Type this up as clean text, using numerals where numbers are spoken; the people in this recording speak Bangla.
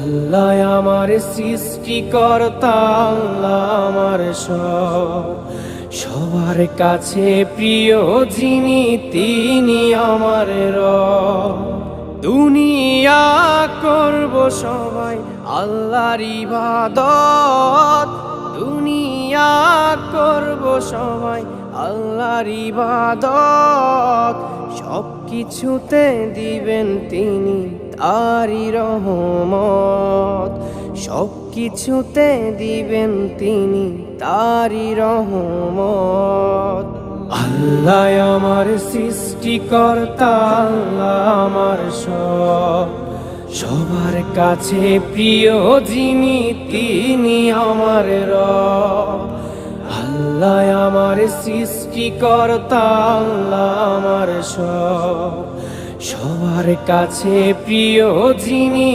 আল্লাহ আমার সৃষ্টিকর্তা, আল্লাহ আমার সবার কাছে প্রিয় যিনি তিনি আমার রব। দুনিয়া করব সবাই আল্লাহর ইবাদত, দুনিয়া করব সবাই আল্লাহর ইবাদত। সব কিছুতে দিবেন তিনি তারি রহমত, সব কিছুতে দিবেন তিনি তারি রহমত। আল্লাহ আমার সৃষ্টিকর্তা, আল্লাহ আমার সবার কাছে প্রিয় যিনি তিনি আমার রব। আল্লাহ আমার সৃষ্টিকর্তা, আল্লাহ আমার সবার কাছে প্রিয় যিনি